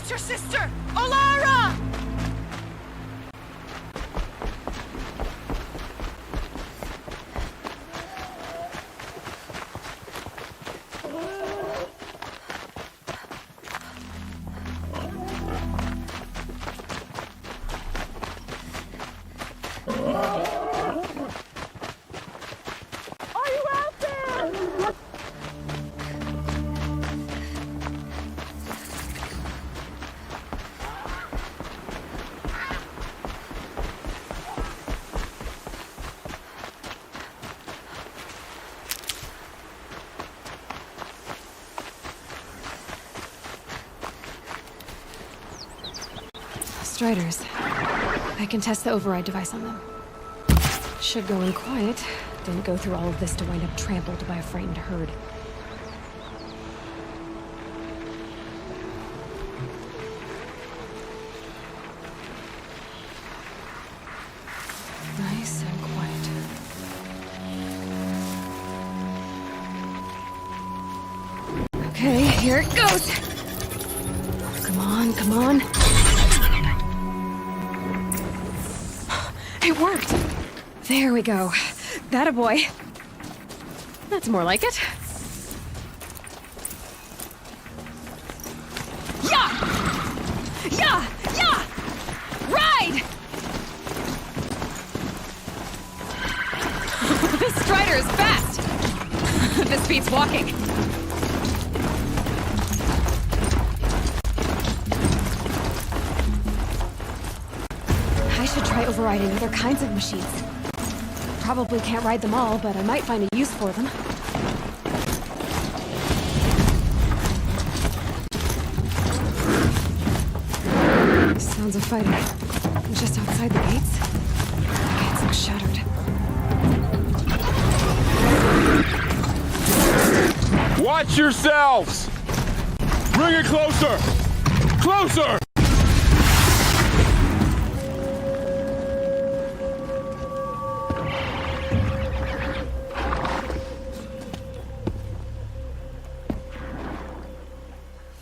That's your sister! Olara! Striders. I can test the override device on them. Should go in quiet. Didn't go through all of this to wind up trampled by a frightened herd. Nice and quiet. Okay, here it goes! Come on, come on. It worked! There we go. That a boy. That's more like it. Yeah! Yeah! Yeah! Ride! This Strider is fast! This beats walking. I should try overriding other kinds of machines. Probably can't ride them all, but I might find a use for them. Sounds of fighting. Just outside the gates. The gates look shattered. Watch yourselves! Bring it closer! Closer!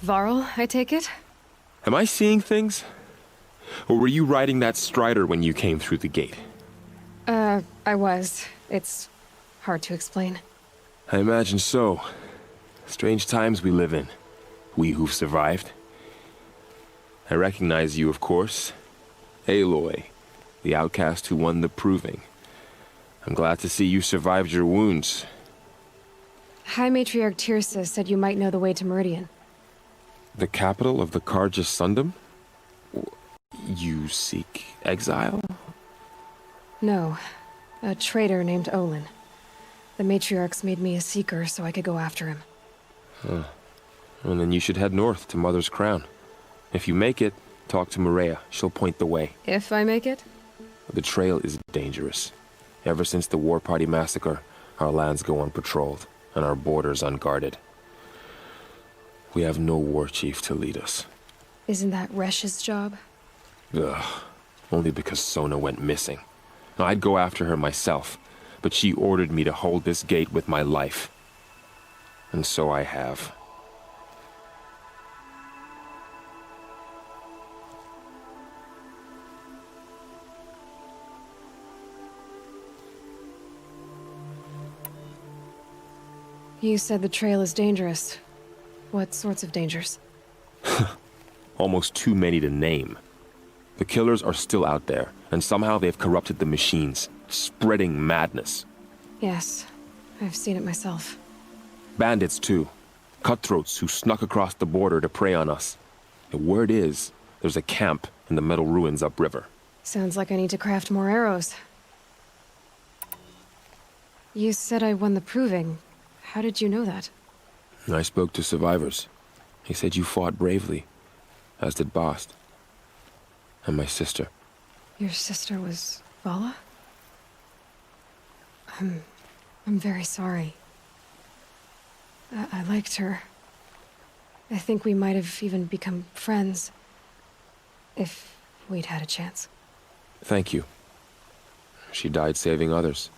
Varl, I take it? Am I seeing things? Or were you riding that Strider when you came through the gate? I was. It's hard to explain. I imagine so. Strange times we live in. We who've survived. I recognize you, of course. Aloy, the outcast who won the proving. I'm glad to see you survived your wounds. High Matriarch Tirsa said you might know the way to Meridian. The capital of the Carja Sundom? You seek exile? No. A traitor named Olin. The Matriarchs made me a seeker so I could go after him. Huh. Well, then you should head north to Mother's Crown. If you make it, talk to Maria. She'll point the way. If I make it? The trail is dangerous. Ever since the War Party massacre, our lands go unpatrolled, and our borders unguarded. We have no war chief to lead us. Isn't that Resh's job? Ugh. Only because Sona went missing. I'd go after her myself, but she ordered me to hold this gate with my life. And so I have. You said the trail is dangerous. What sorts of dangers? Almost too many to name. The killers are still out there, and somehow they've corrupted the machines, spreading madness. Yes, I've seen it myself. Bandits, too. Cutthroats who snuck across the border to prey on us. The word is, there's a camp in the metal ruins upriver. Sounds like I need to craft more arrows. You said I won the proving. How did you know that? I spoke to survivors. He said you fought bravely, as did Bast. And my sister. Your sister was Vala? I'm very sorry. I liked her. I think we might have even become friends. If we'd had a chance. Thank you. She died saving others.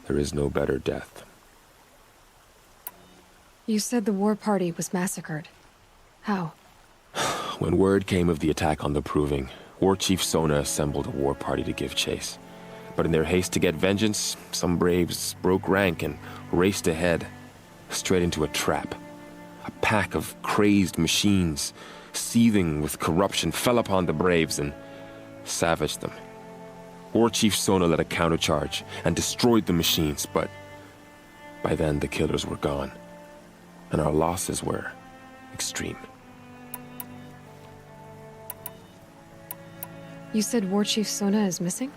There is no better death. You said the war party was massacred. How? When word came of the attack on the Proving, War Chief Sona assembled a war party to give chase. But in their haste to get vengeance, some braves broke rank and raced ahead, straight into a trap. A pack of crazed machines, seething with corruption, fell upon the braves and savaged them. War Chief Sona led a countercharge and destroyed the machines, but by then the killers were gone, and our losses were extreme. You said War Chief Sona is missing?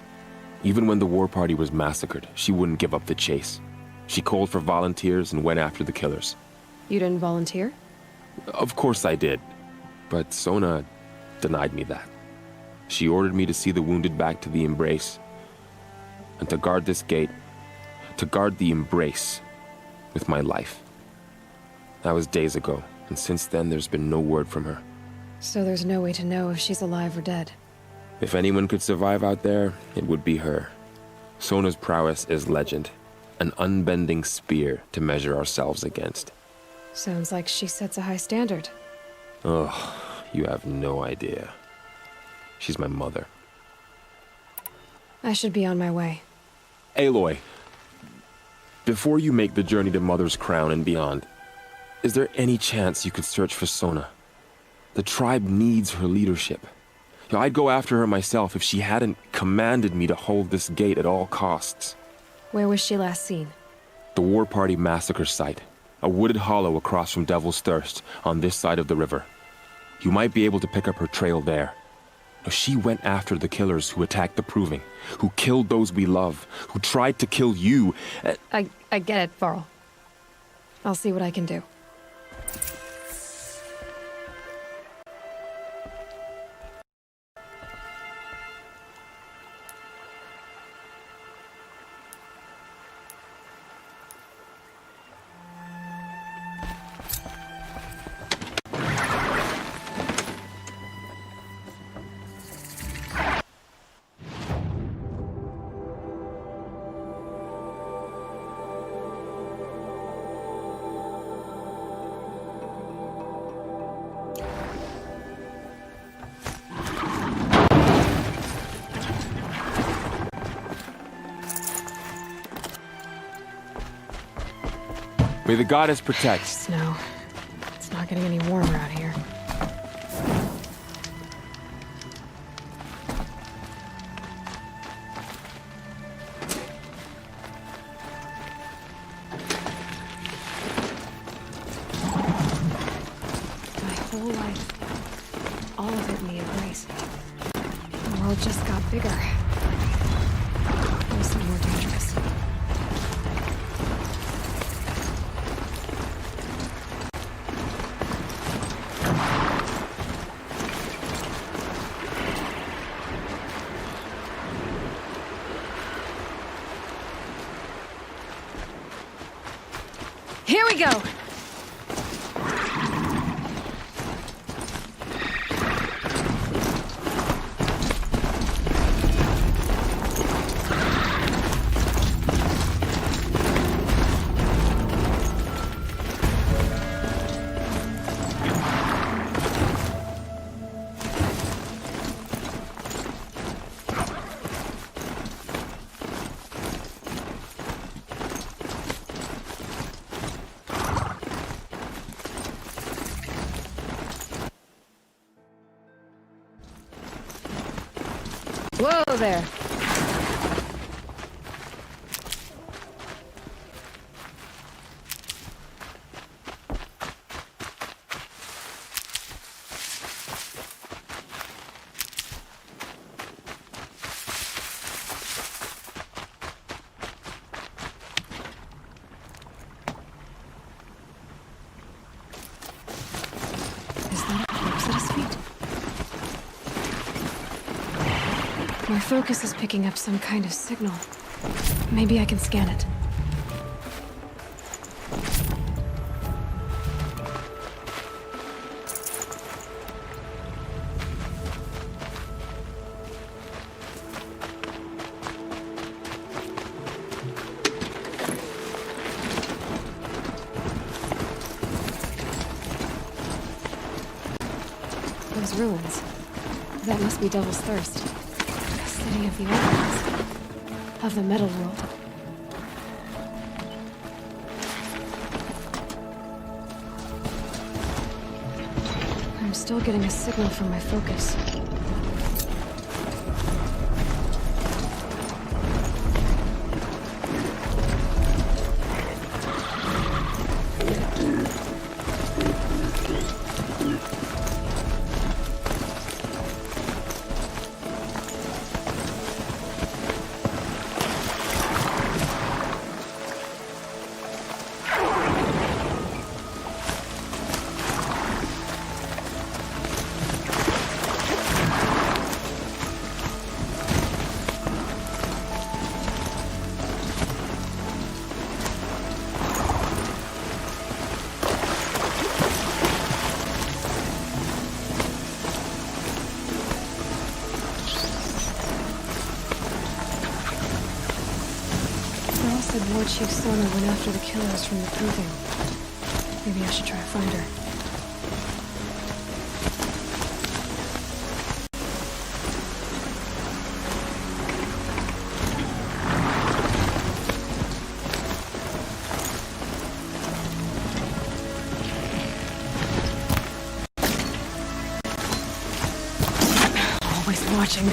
Even when the war party was massacred, she wouldn't give up the chase. She called for volunteers and went after the killers. You didn't volunteer? Of course I did, but Sona denied me that. She ordered me to see the wounded back to the Embrace, and to guard this gate, to guard the Embrace with my life. That was days ago, and since then there's been no word from her. So there's no way to know if she's alive or dead. If anyone could survive out there, it would be her. Sona's prowess is legend, an unbending spear to measure ourselves against. Sounds like she sets a high standard. Oh, you have no idea. She's my mother. I should be on my way. Aloy, before you make the journey to Mother's Crown and beyond, is there any chance you could search for Sona? The tribe needs her leadership. I'd go after her myself if she hadn't commanded me to hold this gate at all costs. Where was she last seen? The War Party massacre site. A wooded hollow across from Devil's Thirst, on this side of the river. You might be able to pick up her trail there. Now, she went after the killers who attacked the Proving, who killed those we love, who tried to kill you. I get it, Varl. I'll see what I can do. May the goddess protect. Snow. It's not getting any warmer out here. My whole life, all of it in the Embrace. The world just got bigger. Also more dangerous. Here we go! Whoa there! Is that a corpse at his feet? My focus is picking up some kind of signal. Maybe I can scan it. Those ruins. That must be Devil's Thirst. A city of the old ones. Of the metal world. I'm still getting a signal from my focus. War Chief Sona went after the killers from the proving. Maybe I should try to find her. Always watching.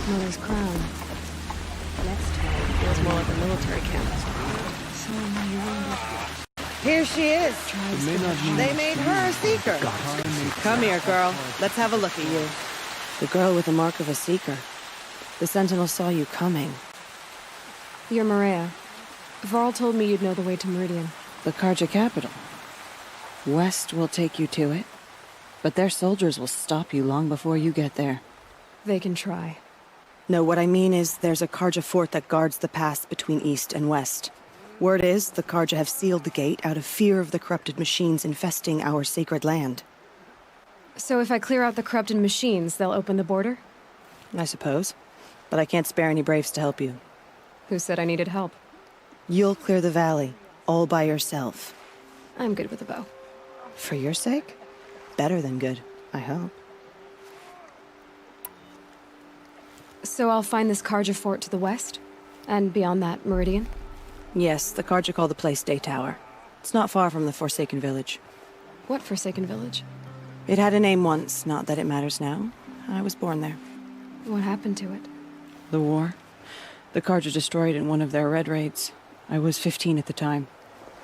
Mother's crown. Next time, feels more like a military camp. So Here she is. They made her a seeker. Come here, girl. Let's have a look at you. The girl with the mark of a seeker. The Sentinel saw you coming. You're Maria. Varl told me you'd know the way to Meridian. The Karja capital. West will take you to it, but their soldiers will stop you long before you get there. They can try. No, what I mean is there's a Karja fort that guards the pass between East and West. Word is, the Karja have sealed the gate out of fear of the corrupted machines infesting our sacred land. So if I clear out the corrupted machines, they'll open the border? I suppose. But I can't spare any braves to help you. Who said I needed help? You'll clear the valley, all by yourself. I'm good with a bow. For your sake? Better than good, I hope. So I'll find this Karja fort to the west? And beyond that, Meridian? Yes, the Karja call the place Day Tower. It's not far from the Forsaken Village. What Forsaken Village? It had a name once, not that it matters now. I was born there. What happened to it? The war. The Karja destroyed it in one of their red raids. I was 15 at the time.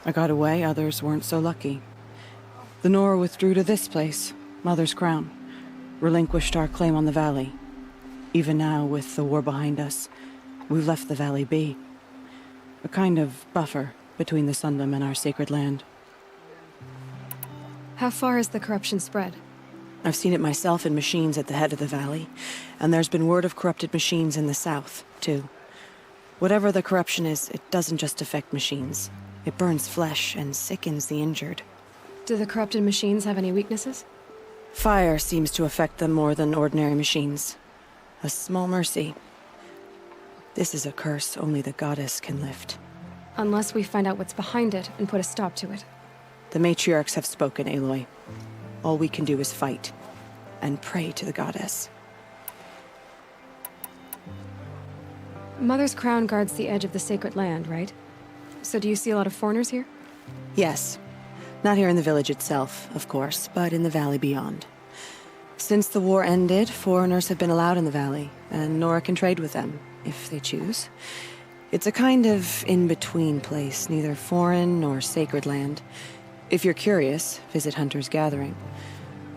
I got away, others weren't so lucky. The Nora withdrew to this place, Mother's Crown. Relinquished our claim on the valley. Even now, with the war behind us, we've left the valley be. A kind of buffer between the Sundom and our sacred land. How far has the corruption spread? I've seen it myself in machines at the head of the valley, and there's been word of corrupted machines in the south, too. Whatever the corruption is, it doesn't just affect machines. It burns flesh and sickens the injured. Do the corrupted machines have any weaknesses? Fire seems to affect them more than ordinary machines. A small mercy. This is a curse only the goddess can lift. Unless we find out what's behind it and put a stop to it. The matriarchs have spoken, Aloy. All we can do is fight, and pray to the goddess. Mother's Crown guards the edge of the sacred land, right? So do you see a lot of foreigners here? Yes. Not here in the village itself, of course, but in the valley beyond. Since the war ended, foreigners have been allowed in the valley, and Nora can trade with them, if they choose. It's a kind of in-between place, neither foreign nor sacred land. If you're curious, visit Hunter's Gathering.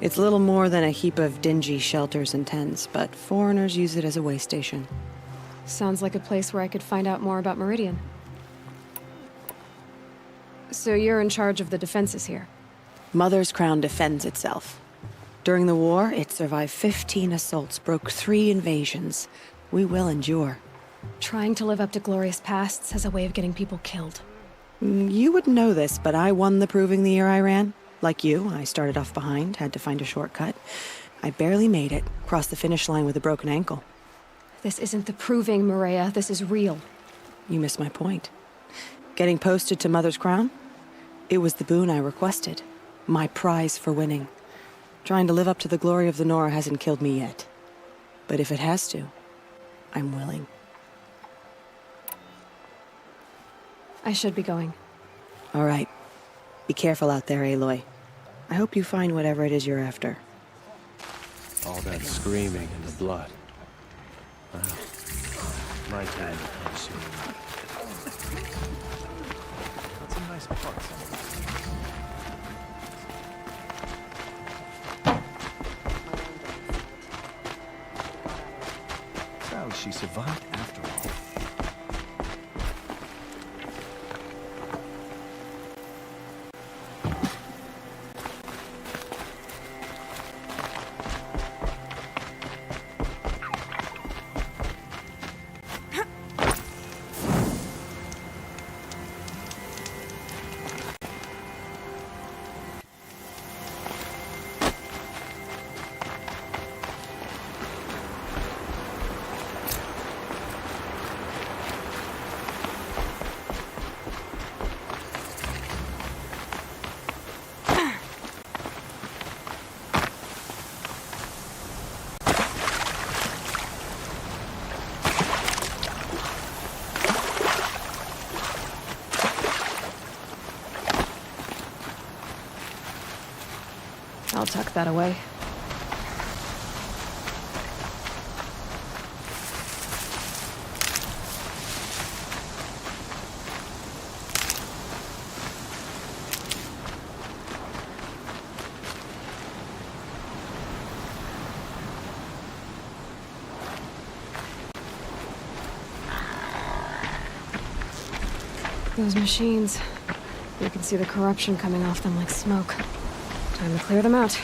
It's little more than a heap of dingy shelters and tents, but foreigners use it as a way station. Sounds like a place where I could find out more about Meridian. So you're in charge of the defenses here? Mother's Crown defends itself. During the war, it survived 15 assaults, broke 3 invasions. We will endure. Trying to live up to glorious pasts has a way of getting people killed. You wouldn't know this, but I won the proving the year I ran. Like you, I started off behind, had to find a shortcut. I barely made it, crossed the finish line with a broken ankle. This isn't the proving, Maria. This is real. You missed my point. Getting posted to Mother's Crown? It was the boon I requested. My prize for winning. Trying to live up to the glory of the Nora hasn't killed me yet. But if it has to, I'm willing. I should be going. All right. Be careful out there, Aloy. I hope you find whatever it is you're after. All that screaming and the blood. Wow. My time to come soon. That's a nice part. So she survived after all. I'll tuck that away. Those machines. You can see the corruption coming off them like smoke. Time to clear them out.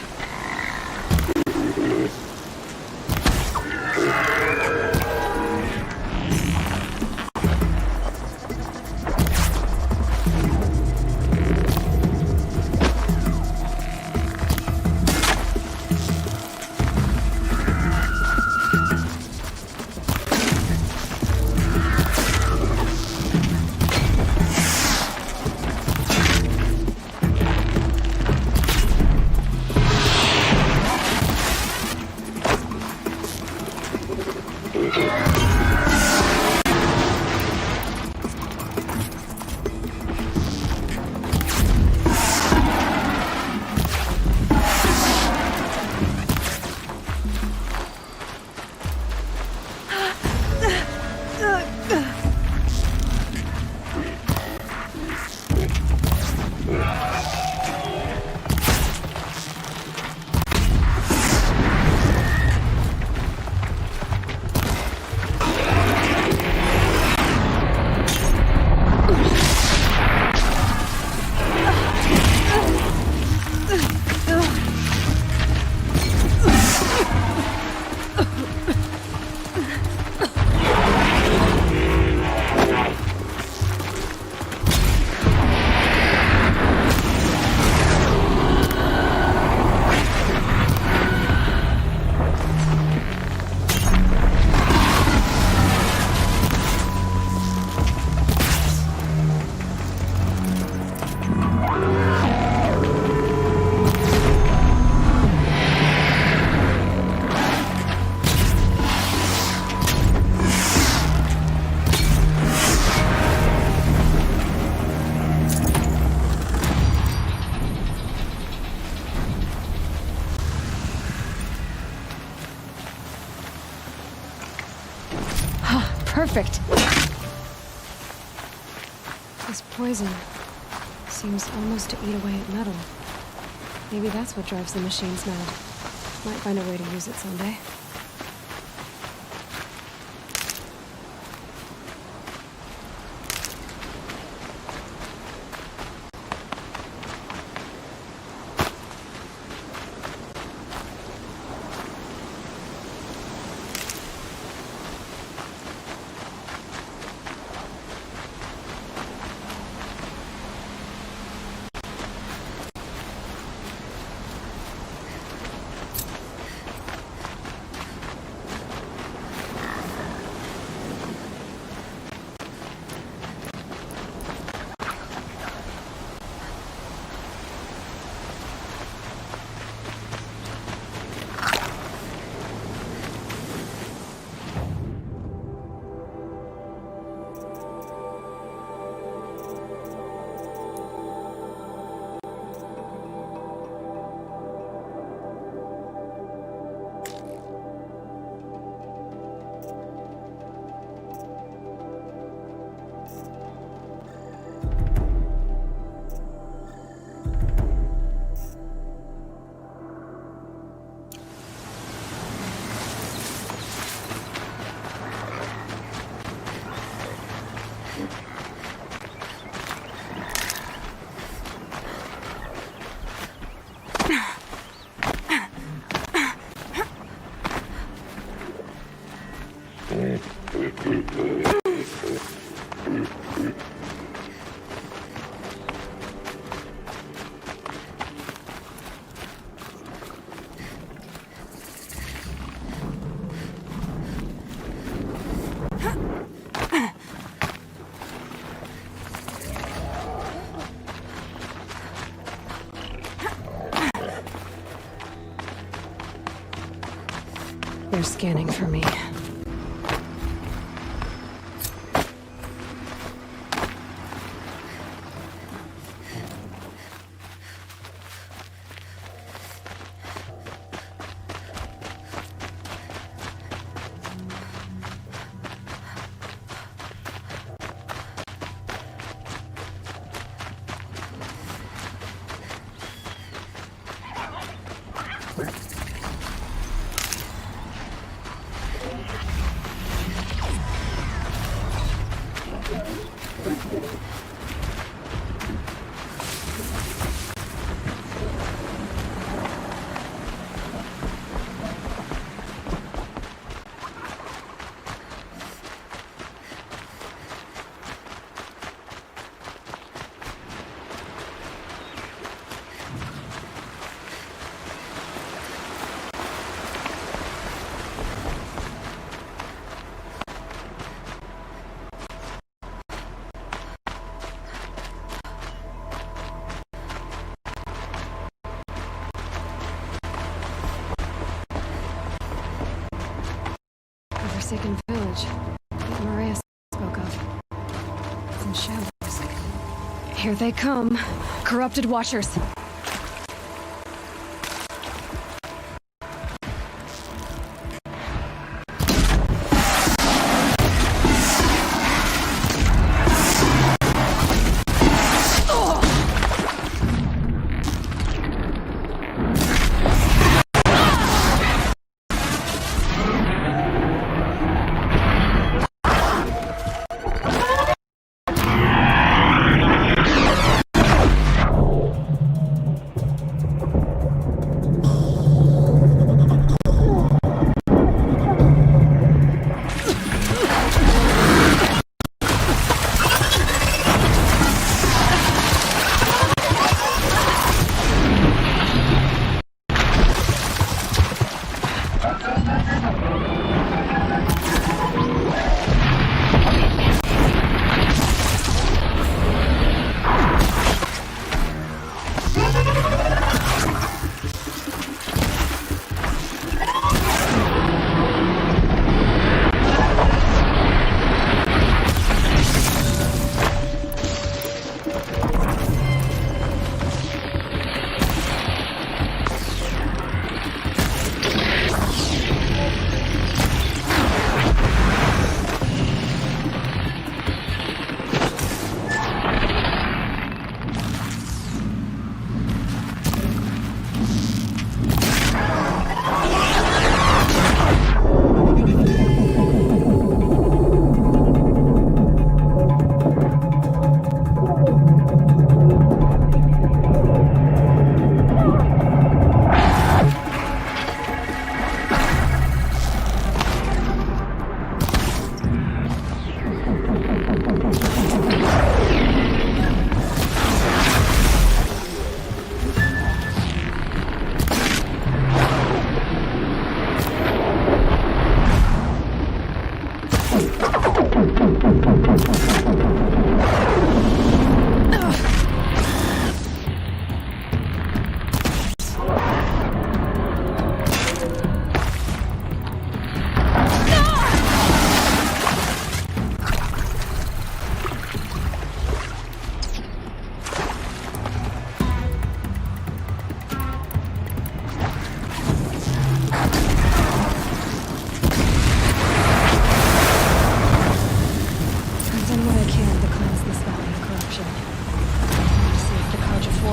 Perfect. This poison seems almost to eat away at metal. Maybe that's what drives the machines mad. Might find a way to use it someday. They're scanning for me. Forsaken village that Maria spoke of. It's in shambles. Here they come. Corrupted Watchers.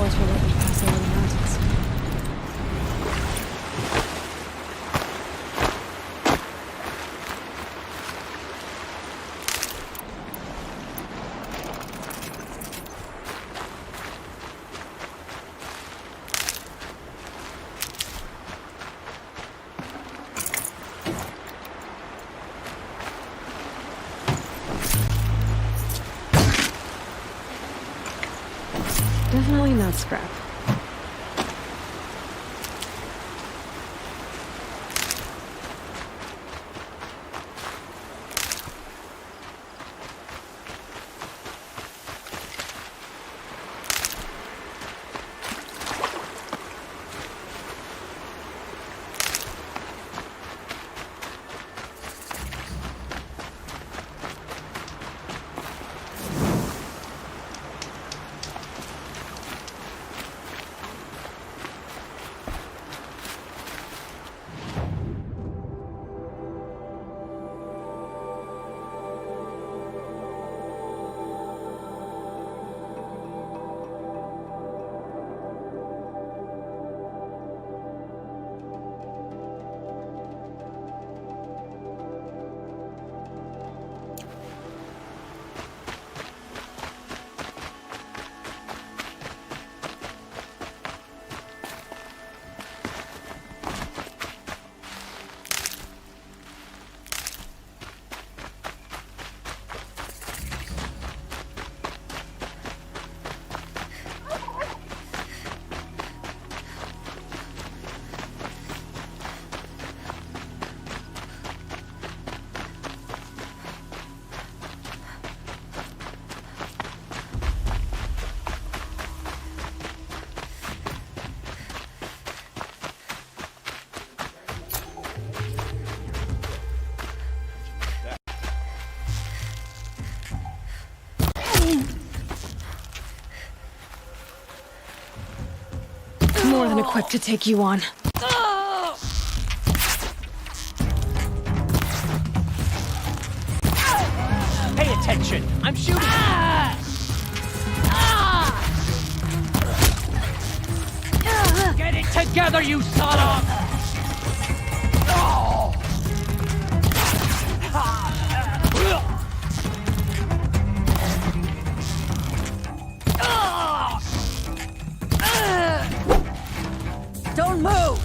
ultra-local pass over the mountains. Definitely not scrap. More than equipped to take you on. Pay attention! I'm shooting! Get it together, you son of... Don't move!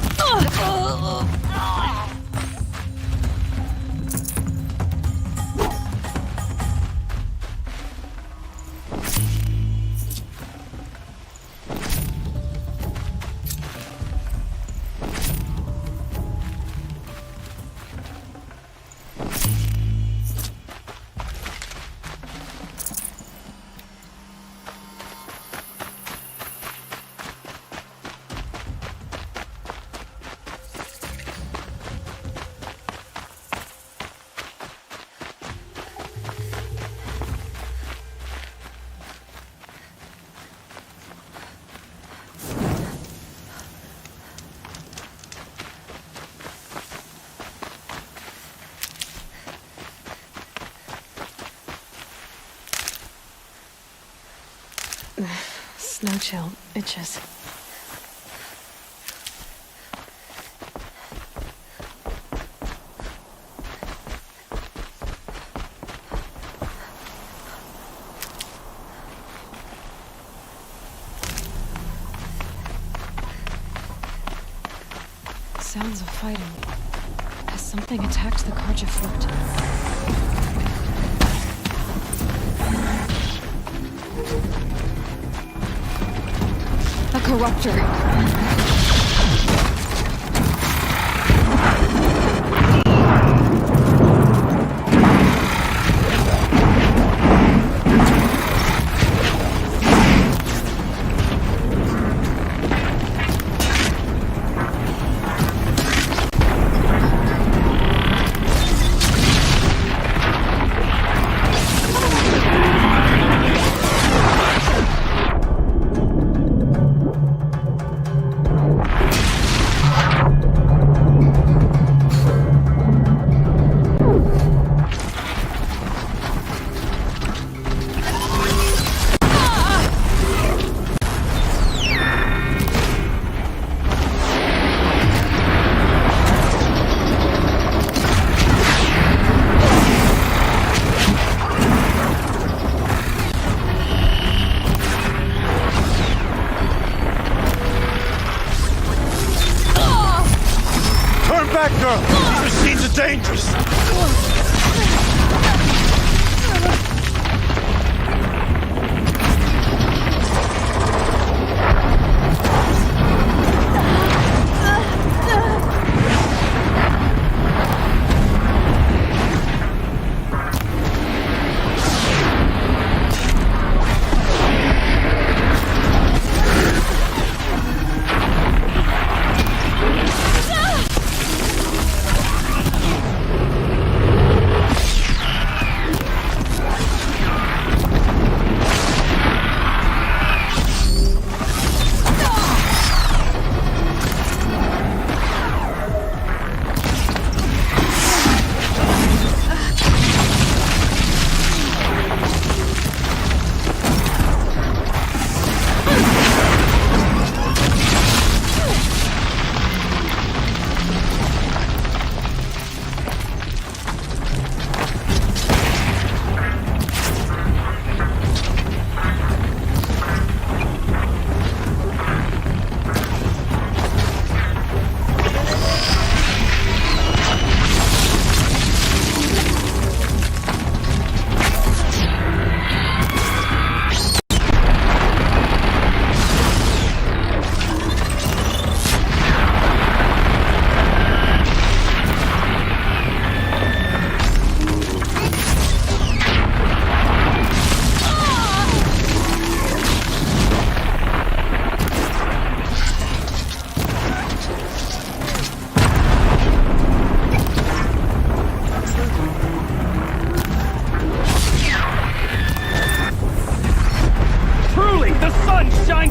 Snow chill itches. Sounds of fighting. Has something attacked the Karja fort? A corruptor. girl! These machines are dangerous!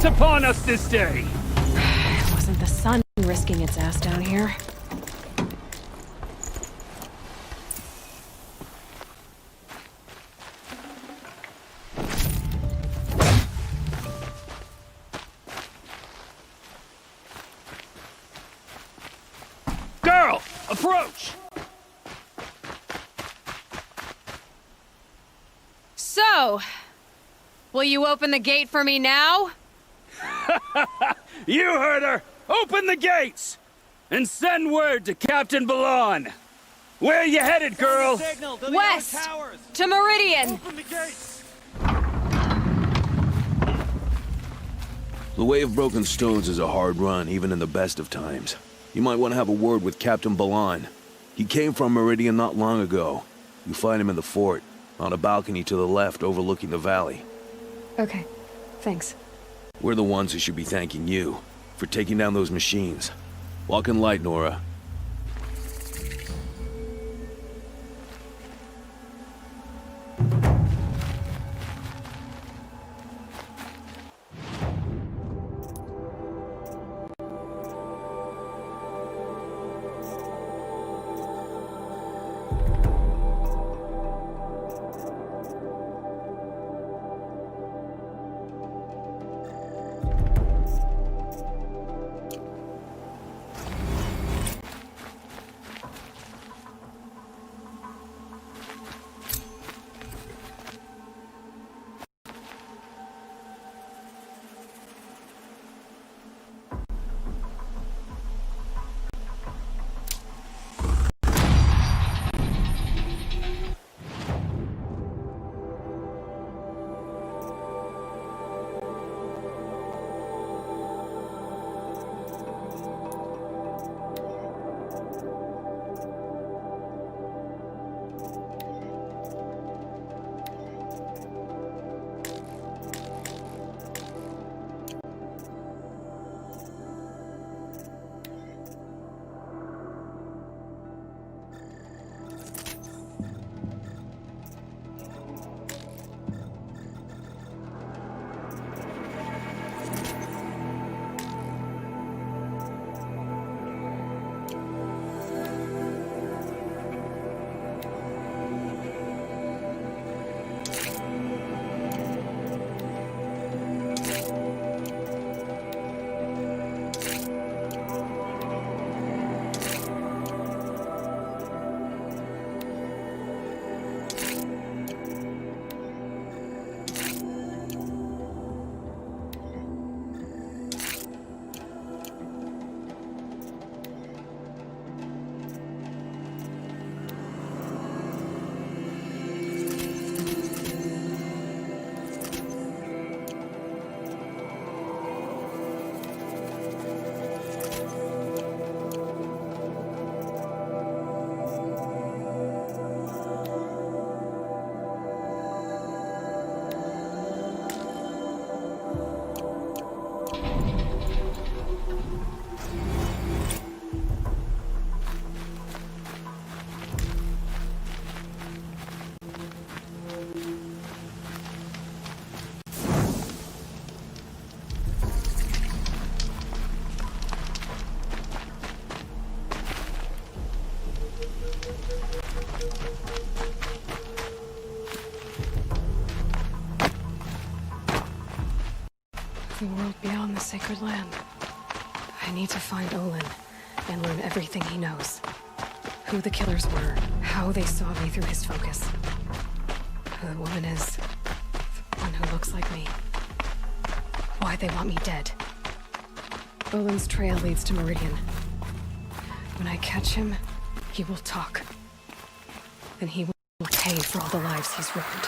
Upon us this day. It wasn't the sun risking its ass down here. Girl, approach! So, will you open the gate for me now? You heard her! Open the gates! And send word to Captain Ballon! Where you headed, girl? West! To Meridian! The Way of Broken Stones is a hard run, even in the best of times. You might want to have a word with Captain Ballon. He came from Meridian not long ago. You find him in the fort, on a balcony to the left overlooking the valley. Okay, thanks. We're the ones who should be thanking you for taking down those machines. Walk in light, Nora. the world beyond the sacred land. I need to find Olin and learn everything he knows. Who the killers were, how they saw me through his focus. Who the woman is, the one who looks like me. Why they want me dead. Olin's trail leads to Meridian. When I catch him, he will talk. And he will pay for all the lives he's ruined.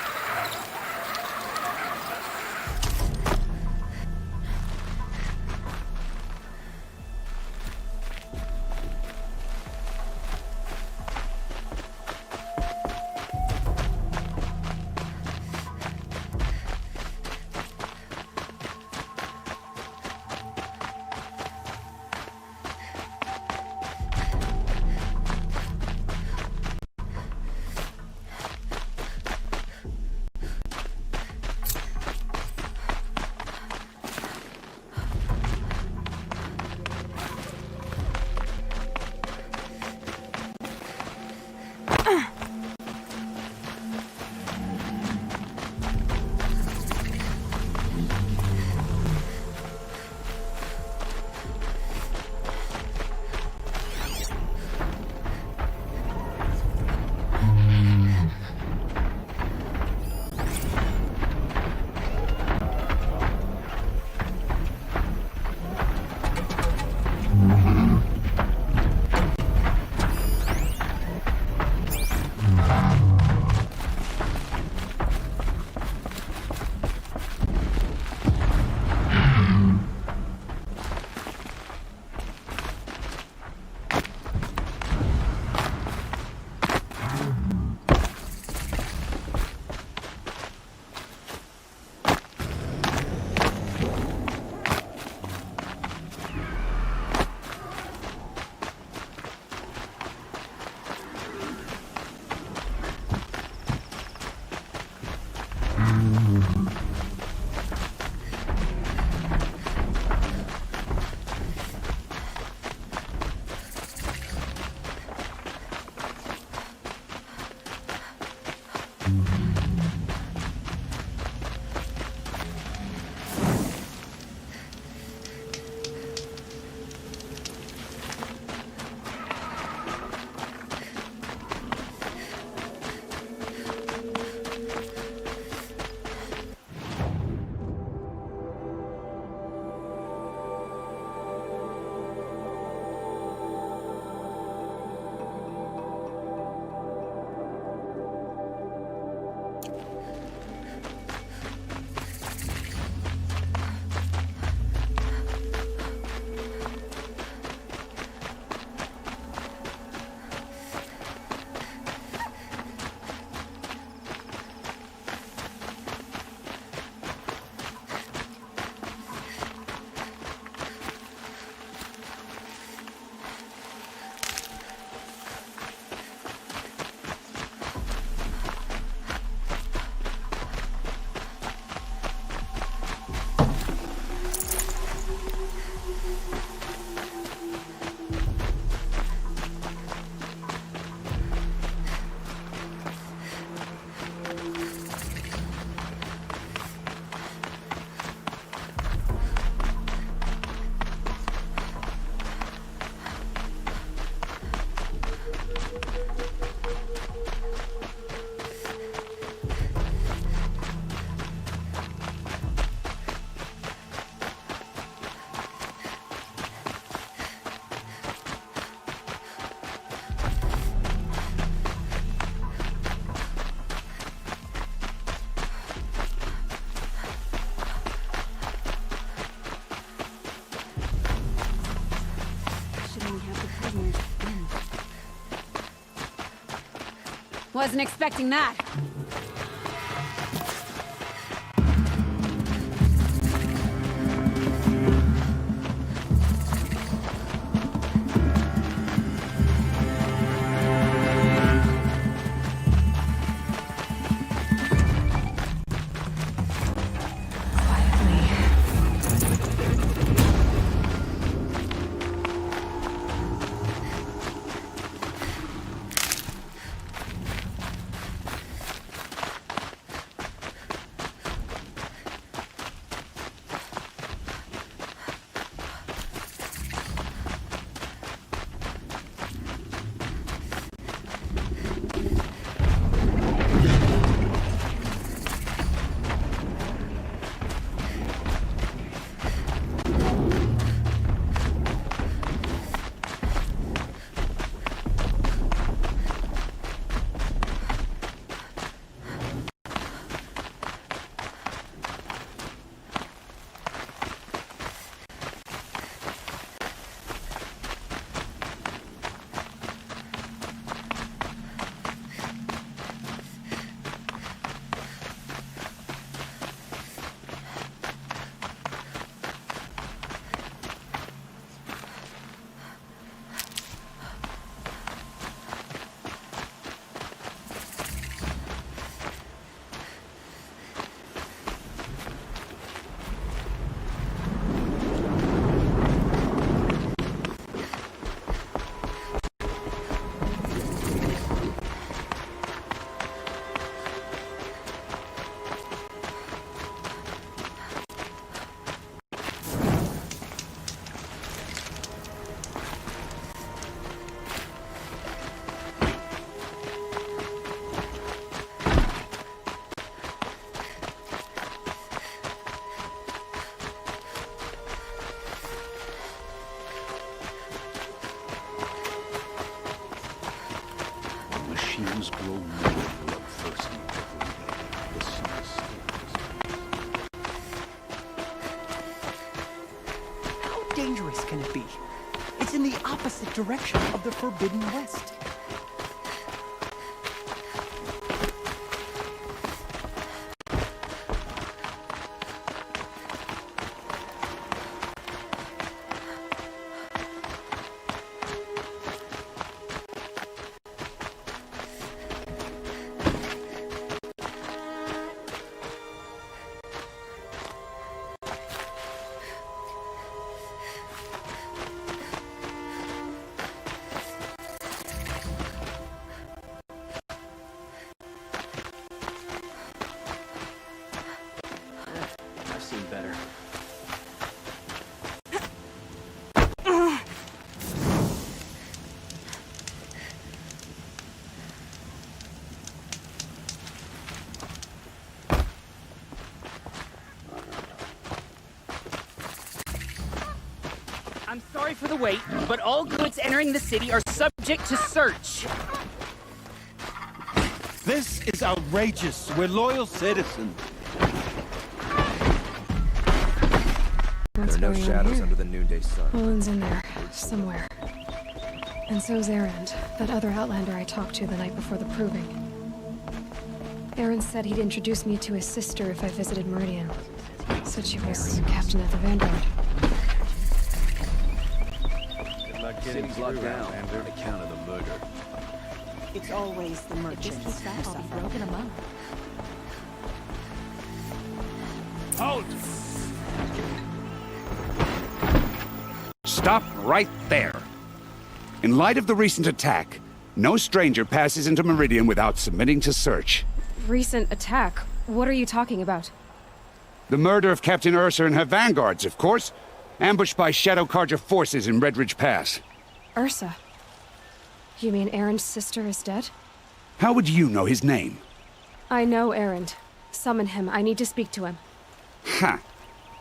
Wasn't expecting that. soldiers grow more bloodthirsty every day. The sun stirs. How dangerous can it be? It's in the opposite direction of the Forbidden West. Better. I'm sorry for the wait, but all goods entering the city are subject to search. This is outrageous. We're loyal citizens. What's There are no going on shadows here? under the noonday sun. Olin's in there, somewhere. And so's Erend, that other Outlander I talked to the night before the proving. Erend said he'd introduce me to his sister if I visited Meridian. Said she was captain at the Vanguard. City's locked down on account of the murder. It's always the merchants who suffer. Broken among. Halt! Stop right there. In light of the recent attack, no stranger passes into Meridian without submitting to search. Recent attack? What are you talking about? The murder of Captain Ursa and her vanguards, of course. Ambushed by Shadow Carja forces in Red Ridge Pass. Ursa? You mean Erend's sister is dead? How would you know his name? I know Erend. Summon him. I need to speak to him. Ha!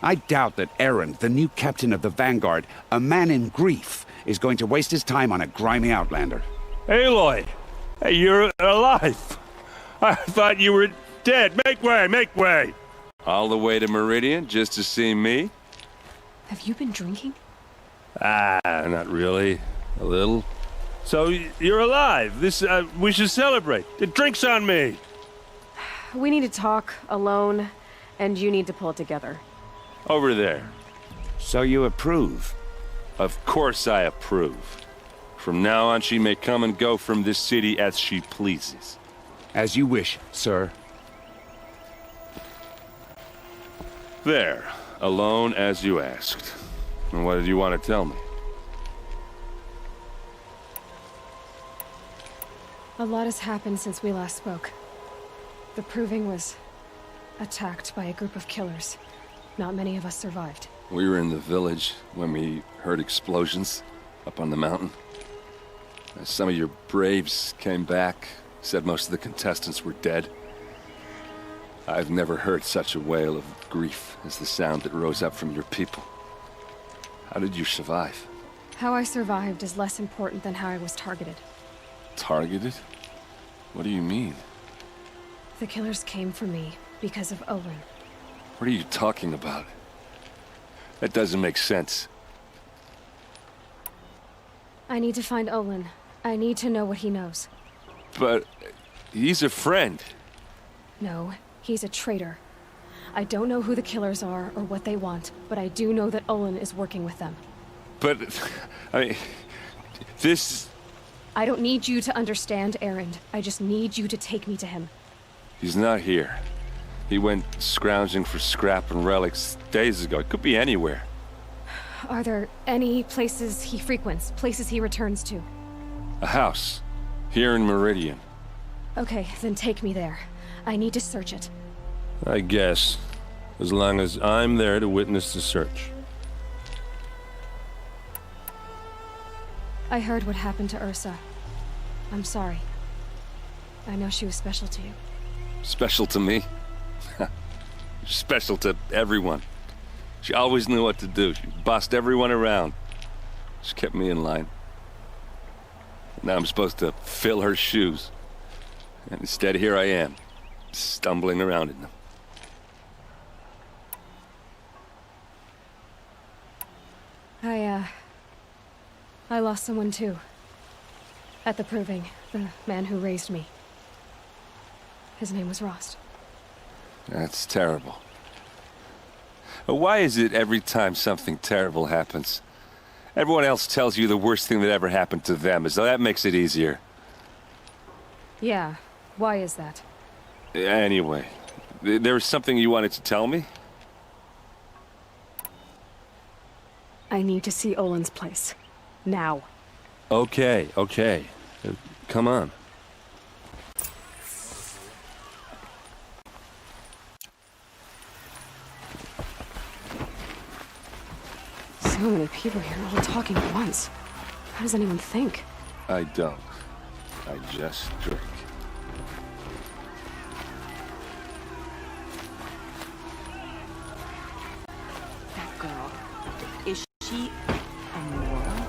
I doubt that Erend, the new captain of the Vanguard, a man in grief, is going to waste his time on a grimy outlander. Aloy! Hey, you're alive! I thought you were dead. Make way, make way! All the way to Meridian just to see me? Have you been drinking? Ah, not really. A little. So, you're alive. We should celebrate. The drink's on me! We need to talk, alone, and you need to pull it together. Over there. So you approve? Of course I approve. From now on, she may come and go from this city as she pleases. As you wish, sir. There. Alone as you asked. And what did you want to tell me? A lot has happened since we last spoke. The Proving was attacked by a group of killers. Not many of us survived. We were in the village when we heard explosions up on the mountain. Some of your braves came back, said most of the contestants were dead. I've never heard such a wail of grief as the sound that rose up from your people. How did you survive? How I survived is less important than how I was targeted. Targeted? What do you mean? The killers came for me because of Olin. What are you talking about? That doesn't make sense. I need to find Olin. I need to know what he knows. But he's a friend. No, he's a traitor. I don't know who the killers are or what they want, but I do know that Olin is working with them. But, I mean, this... I don't need you to understand, Erend. I just need you to take me to him. He's not here. He went scrounging for scrap and relics days ago. It could be anywhere. Are there any places he frequents, places he returns to? A house. Here in Meridian. Okay, then take me there. I need to search it. I guess. As long as I'm there to witness the search. I heard what happened to Ursa. I'm sorry. I know she was special to you. Special to me? Special to everyone. She always knew what to do. She bossed everyone around. She kept me in line. Now I'm supposed to fill her shoes. And instead, here I am, stumbling around in them. I lost someone too. At the proving, the man who raised me. His name was Rost. That's terrible. Why is it every time something terrible happens, everyone else tells you the worst thing that ever happened to them, as though that makes it easier? Yeah, why is that? Anyway, there was something you wanted to tell me? I need to see Olin's place. Now. Okay. Come on. So many people here, all talking at once. How does anyone think? I don't. I just drink. That girl. Is she immoral?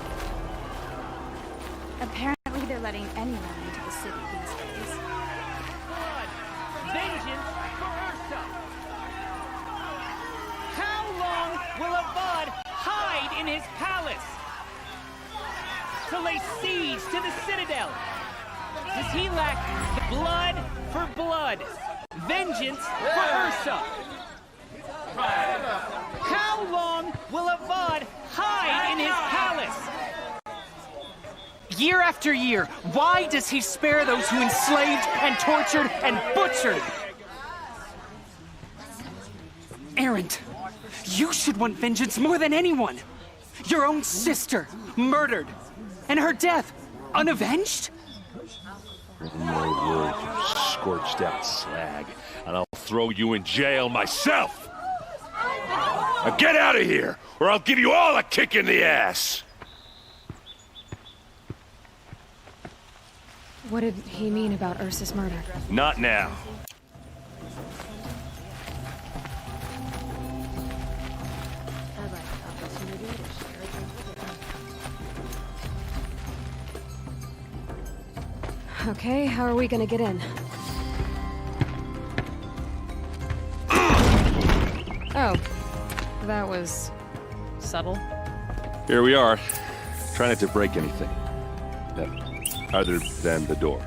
Apparently they're letting anyone into the city these days. Blood! Vengeance for Ursa! How long will Avad hide in his palace? To lay siege to the Citadel? Does he lack blood for blood? Vengeance for Ursa? How long will Avad hide in his palace? Year after year, why does he spare those who enslaved and tortured and butchered? Erend, you should want vengeance more than anyone. Your own sister, murdered, and her death, unavenged? One more word, you scorched out slag, and I'll throw you in jail myself! Now get out of here, or I'll give you all a kick in the ass! What did he mean about Ursa's murder? Not now. Okay, how are we gonna get in? Oh, that was subtle. Here we are. Try not to break anything. Other than the door.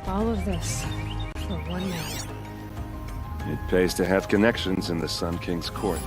All of this for one man. It pays to have connections in the Sun King's court.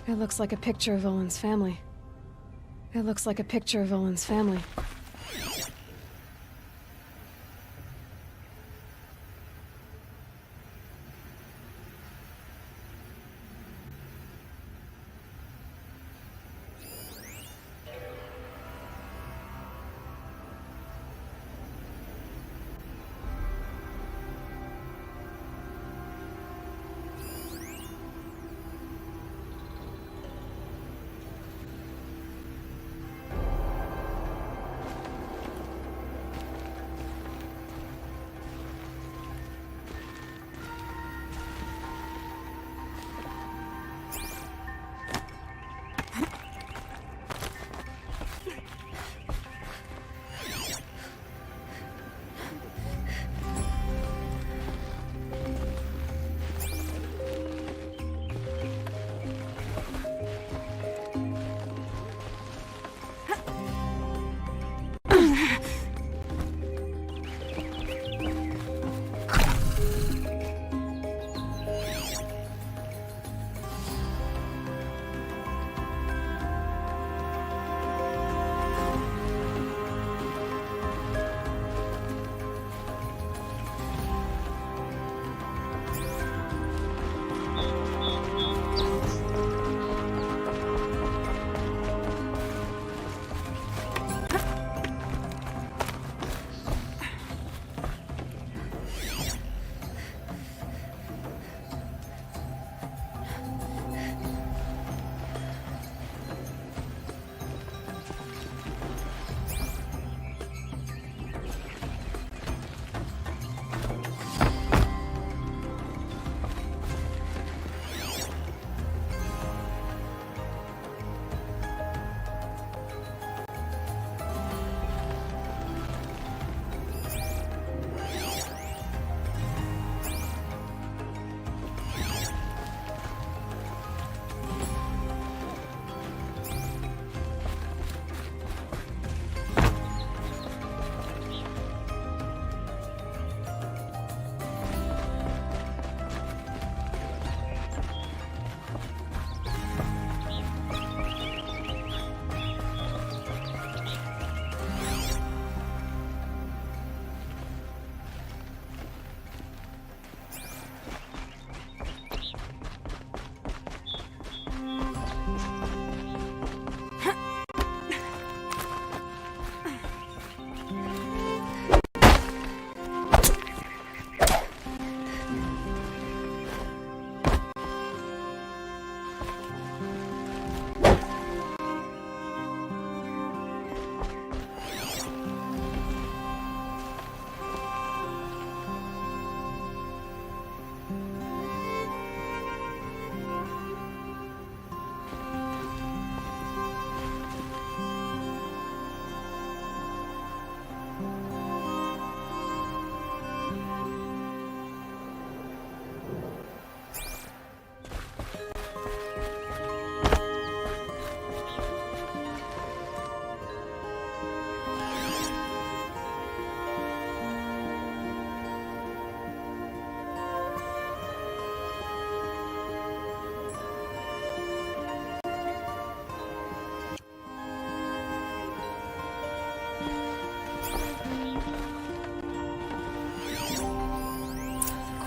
It looks like a picture of Olin's family. It looks like a picture of Olin's family.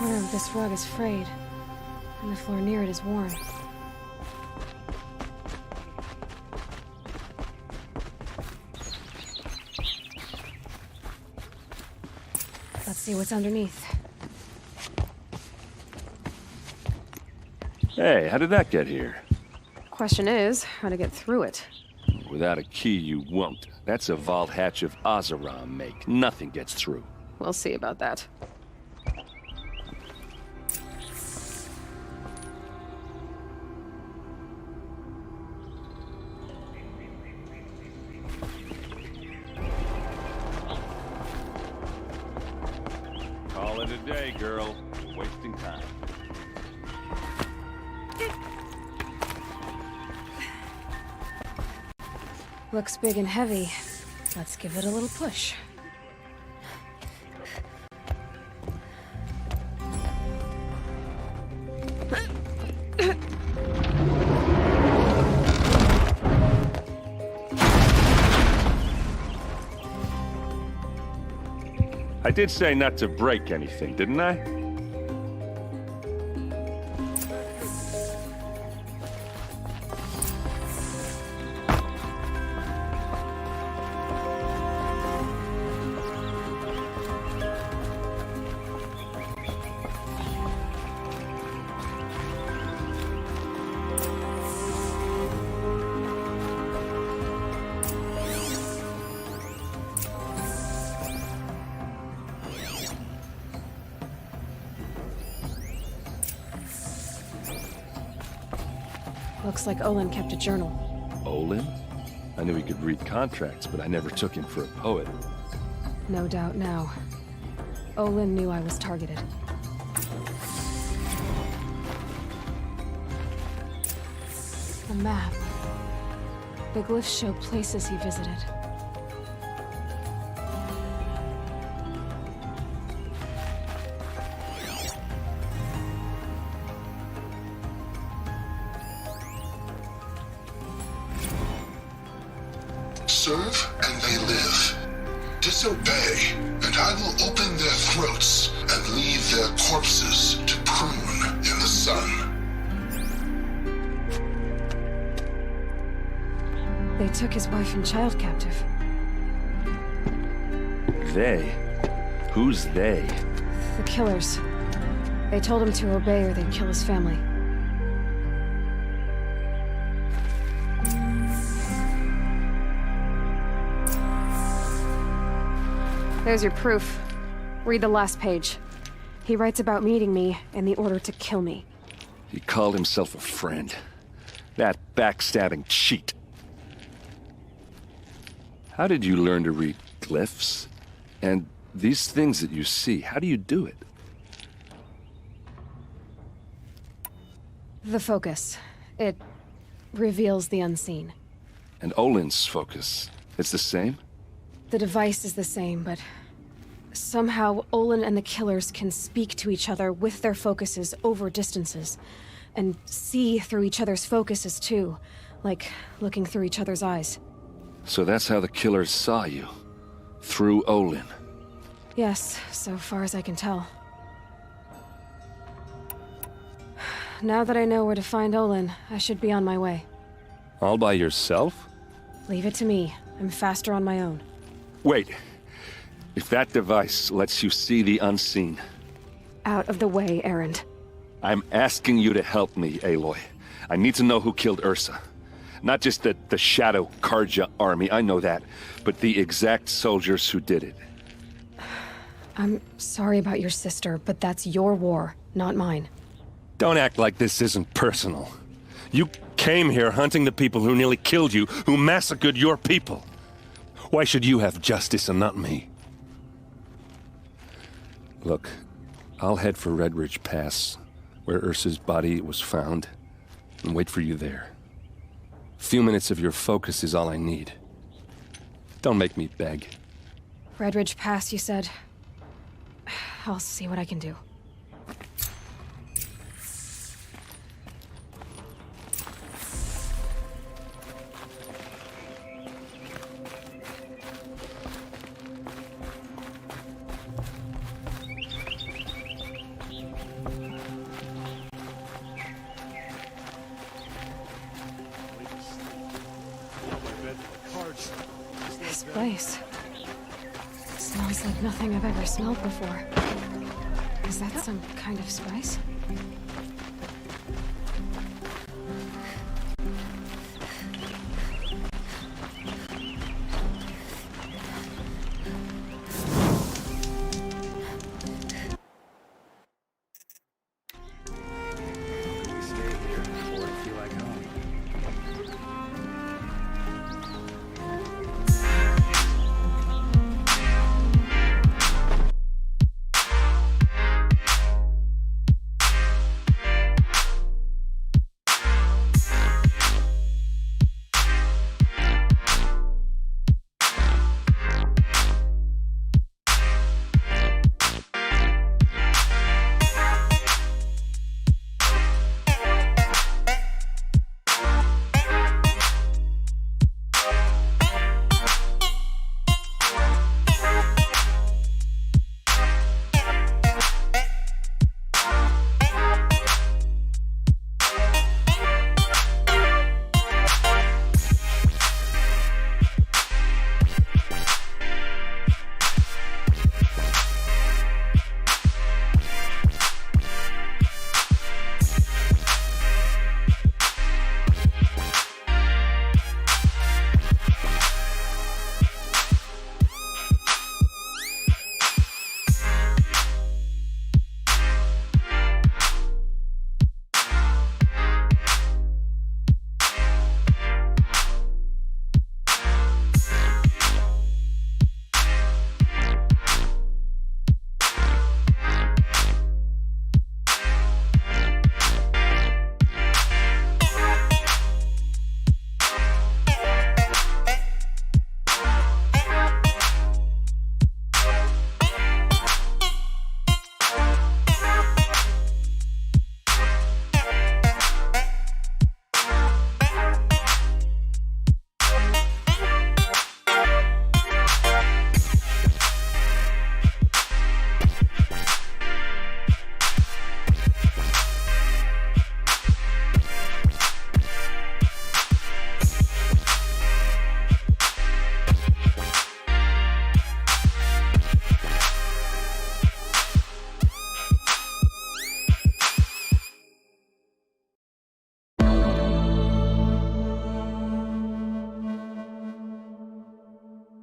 The corner of this rug is frayed, and the floor near it is worn. Let's see what's underneath. Hey, how did that get here? Question is, how to get through it. Without a key, you won't. That's a vault hatch of Oseram make. Nothing gets through. We'll see about that. Call it a day, girl. Wasting time. Looks big and heavy. Let's give it a little push. I did say not to break anything, didn't I? Looks like Olin kept a journal. Olin? I knew he could read contracts, but I never took him for a poet. No doubt now. Olin knew I was targeted. A map. The glyphs show places he visited. Serve and they live. Disobey, and I will open their throats and leave their corpses to prune in the sun. They took his wife and child captive. They? Who's they? The killers. They told him to obey or they'd kill his family. There's your proof. Read the last page. He writes about meeting me and the order to kill me. He called himself a friend. That backstabbing cheat. How did you learn to read glyphs? And these things that you see, how do you do it? The focus. It reveals the unseen. And Olin's focus, it's the same? The device is the same, but somehow Olin and the killers can speak to each other with their focuses over distances, and see through each other's focuses too, like looking through each other's eyes. So that's how the killers saw you? Through Olin? Yes, so far as I can tell. now that I know where to find Olin, I should be on my way. All by yourself? Leave it to me. I'm faster on my own. Wait. If that device lets you see the unseen... Out of the way, Erend. I'm asking you to help me, Aloy. I need to know who killed Ursa. Not just the Shadow Karja army, I know that, but the exact soldiers who did it. I'm sorry about your sister, but that's your war, not mine. Don't act like this isn't personal. You came here hunting the people who nearly killed you, who massacred your people. Why should you have justice and not me? Look, I'll head for Red Ridge Pass, where Ursa's body was found, and wait for you there. A few minutes of your focus is all I need. Don't make me beg. Red Ridge Pass, you said? I'll see what I can do. This place. It smells like nothing I've ever smelled before. Is that some kind of spice?